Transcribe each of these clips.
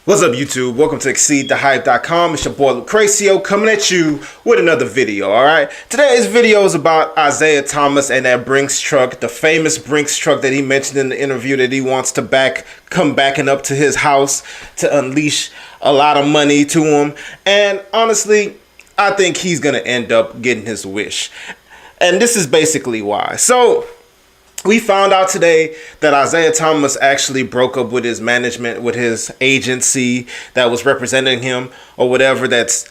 What's up, YouTube? Welcome to ExceedTheHype.com. It's your boy Lucrecio coming at you with another video, alright? Today's video is about Isaiah Thomas and that Brinks truck, the famous Brinks truck that he mentioned in the interview that he wants to come backing up to his house to unleash a lot of money to him. And honestly, I think he's going to end up getting his wish. And this is basically why. So, we found out today that Isaiah Thomas actually broke up with his management, with his agency that was representing him or whatever, that's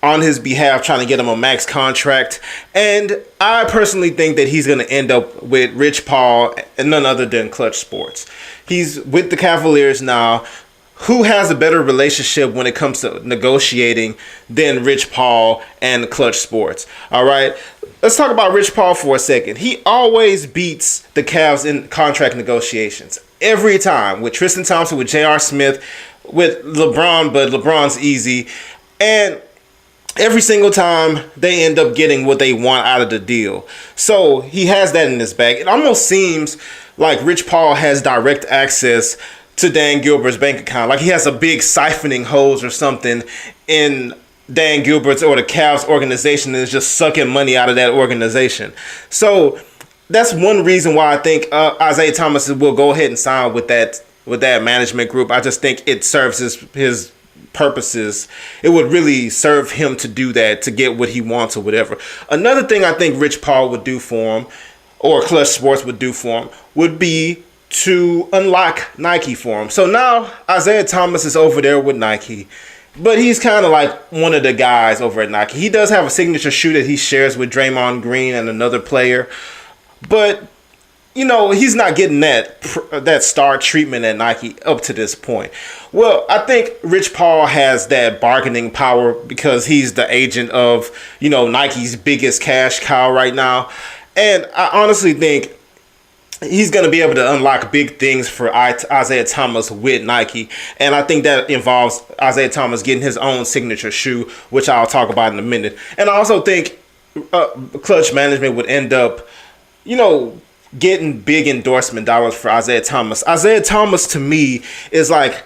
on his behalf trying to get him a max contract. And I personally think that he's going to end up with Rich Paul and none other than Klutch Sports. He's with the Cavaliers now. Who has a better relationship when it comes to negotiating than Rich Paul and Klutch Sports? All right. Let's talk about Rich Paul for a second. He always beats the Cavs in contract negotiations. Every time. With Tristan Thompson, with J.R. Smith, with LeBron, but LeBron's easy. And every single time they end up getting what they want out of the deal. So he has that in his bag. It almost seems like Rich Paul has direct access to Dan Gilbert's bank account. Like he has a big siphoning hose or something in Dan Gilbert's or the Cavs organization and is just sucking money out of that organization. So that's one reason why I think Isaiah Thomas will go ahead and sign with that management group. I just think it serves his purposes. It would really serve him to do that, to get what he wants or whatever. Another thing I think Rich Paul would do for him, or Klutch Sports would do for him, would be to unlock Nike for him. So now Isaiah Thomas is over there with Nike, but he's kind of like one of the guys over at Nike. He does have a signature shoe that he shares with Draymond Green and another player, but you know, he's not getting that star treatment at Nike up to this point. Well, I think Rich Paul has that bargaining power because he's the agent of, you know, Nike's biggest cash cow right now. And I honestly think he's going to be able to unlock big things for Isaiah Thomas with Nike. And I think that involves Isaiah Thomas getting his own signature shoe, which I'll talk about in a minute. And I also think Klutch management would end up, you know, getting big endorsement dollars for Isaiah Thomas. Isaiah Thomas, to me, is like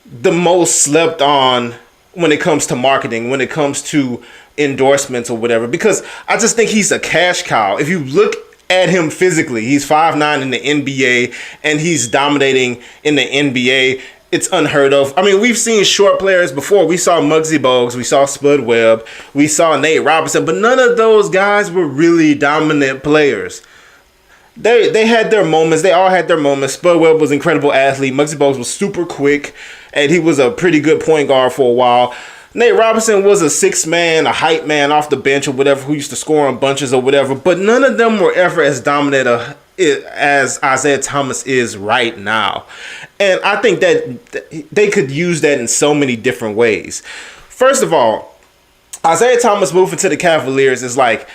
the most slept on when it comes to marketing, when it comes to endorsements or whatever, because I just think he's a cash cow. If you look at him physically, he's 5'9" in the NBA and he's dominating in the NBA. It's unheard of. I mean, we've seen short players before. We saw Muggsy Bogues, we saw Spud Webb, we saw Nate Robinson, but none of those guys were really dominant players. They had their moments. They all had their moments. Spud Webb was an incredible athlete. Muggsy Bogues was super quick, and he was a pretty good point guard for a while. Nate Robinson was a sixth man, a hype man off the bench or whatever, who used to score on bunches or whatever, but none of them were ever as dominant as Isaiah Thomas is right now. And I think that they could use that in so many different ways. First of all, Isaiah Thomas moving to the Cavaliers is like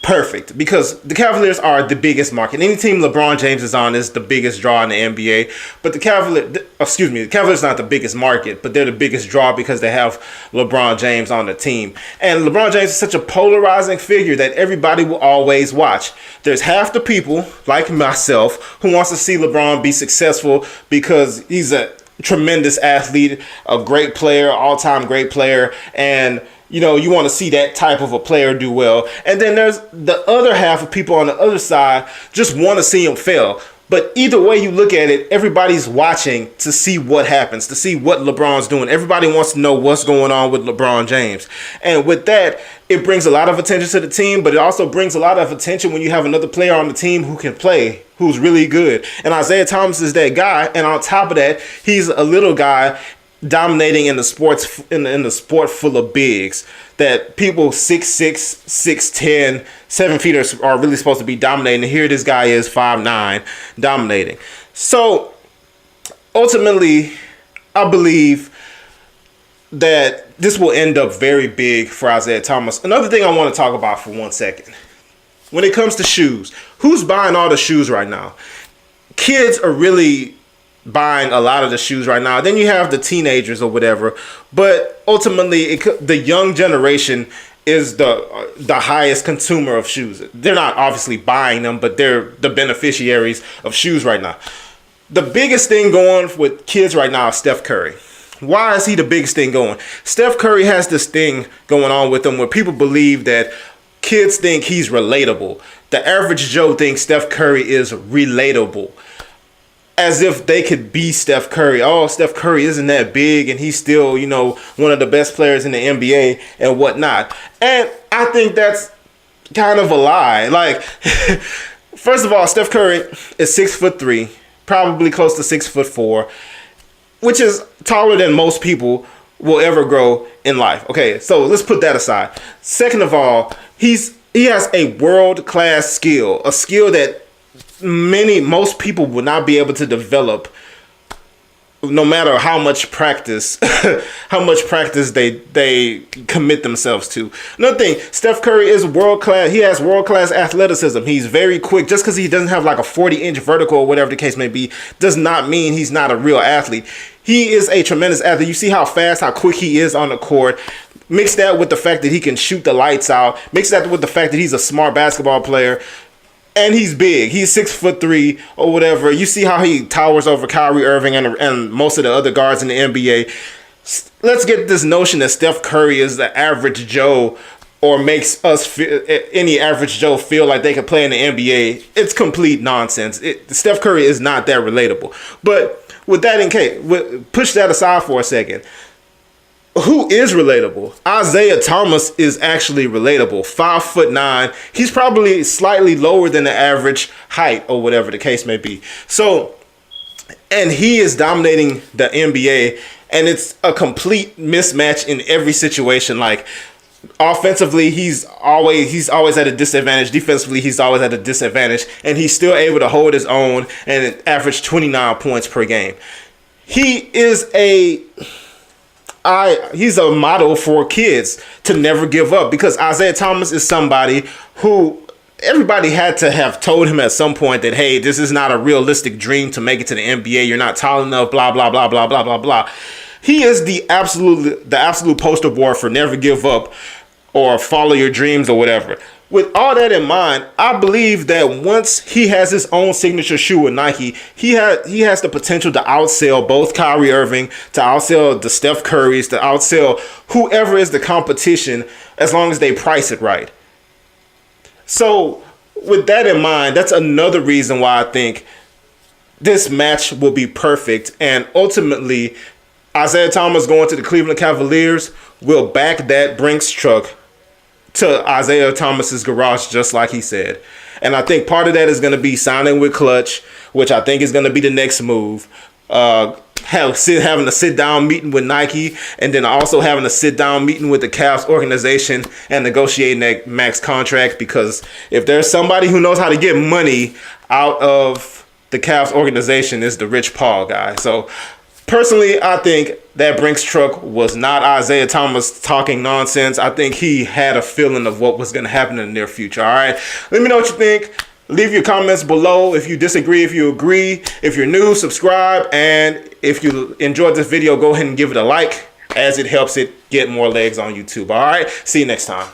perfect because the Cavaliers are the biggest market. Any team LeBron James is on is the biggest draw in the NBA. But the Cavaliers not the biggest market, but they're the biggest draw because they have LeBron James on the team. And LeBron James is such a polarizing figure that everybody will always watch. There's half the people, like myself, who wants to see LeBron be successful because he's a tremendous athlete, a great player, all-time great player, and you know, you want to see that type of a player do well. And then there's the other half of people on the other side just want to see him fail. But either way you look at it, everybody's watching to see what happens, to see what LeBron's doing. Everybody wants to know what's going on with LeBron James. And with that, it brings a lot of attention to the team, but it also brings a lot of attention when you have another player on the team who can play, who's really good. And Isaiah Thomas is that guy. And on top of that, he's a little guy dominating in the sport full of bigs that people 6'6", 6'10", 7 feet are really supposed to be dominating. And here this guy is 5'9", dominating. So ultimately, I believe that this will end up very big for Isaiah Thomas. Another thing I want to talk about for 1 second. When it comes to shoes, who's buying all the shoes right now? Kids are really buying a lot of the shoes right now. Then you have the teenagers or whatever, but ultimately the young generation is the highest consumer of shoes. They're not obviously buying them, but they're the beneficiaries of shoes right now. The biggest thing going with kids right now is Steph Curry. Why is he the biggest thing going? Steph Curry has this thing going on with him where people believe that kids think he's relatable. The average Joe thinks Steph Curry is relatable. As if they could be Steph Curry. Oh, Steph Curry isn't that big and he's still, you know, one of the best players in the NBA and whatnot. And I think that's kind of a lie. Like, first of all, Steph Curry is 6'3", probably close to 6'4", which is taller than most people will ever grow in life. Okay, so let's put that aside. Second of all, he has a world-class skill, a skill that most people would not be able to develop no matter how much practice they commit themselves to. Another thing, Steph Curry is world class. He has world class athleticism. He's very quick. Just because he doesn't have like a 40-inch vertical or whatever the case may be does not mean he's not a real athlete. He is a tremendous athlete. You see how fast, how quick he is on the court. Mix that with the fact that he can shoot the lights out. Mix that with the fact that he's a smart basketball player. And he's big. He's 6'3" or whatever. You see how he towers over Kyrie Irving and most of the other guards in the NBA. Let's get this notion that Steph Curry is the average Joe or makes any average Joe feel like they can play in the NBA. It's complete nonsense. Steph Curry is not that relatable. But with that in case, push that aside for a second. Who is relatable? Isaiah Thomas is actually relatable. 5'9". He's probably slightly lower than the average height or whatever the case may be. So, and he is dominating the NBA, and it's a complete mismatch in every situation. Like, offensively, he's always at a disadvantage. Defensively, he's always at a disadvantage, and he's still able to hold his own and average 29 points per game. He's a model for kids to never give up, because Isaiah Thomas is somebody who everybody had to have told him at some point that, hey, this is not a realistic dream to make it to the NBA. You're not tall enough, blah, blah, blah, blah, blah, blah, blah. He is the absolute poster boy for never give up or follow your dreams or whatever. With all that in mind, I believe that once he has his own signature shoe with Nike, he has the potential to outsell both Kyrie Irving, to outsell the Steph Currys, to outsell whoever is the competition, as long as they price it right. So with that in mind, that's another reason why I think this match will be perfect. And ultimately, Isaiah Thomas going to the Cleveland Cavaliers will back that Brinks truck to Isaiah Thomas's garage, just like he said. And I think part of that is going to be signing with Klutch, which I think is going to be the next move. Having a sit-down meeting with Nike, and then also having a sit-down meeting with the Cavs organization and negotiating that max contract, because if there's somebody who knows how to get money out of the Cavs organization, it's the Rich Paul guy. So personally, I think that Brinks truck was not Isaiah Thomas talking nonsense. I think he had a feeling of what was going to happen in the near future. All right, let me know what you think. Leave your comments below if you disagree, if you agree. If you're new, subscribe. And if you enjoyed this video, go ahead and give it a like, as it helps it get more legs on YouTube. All right, see you next time.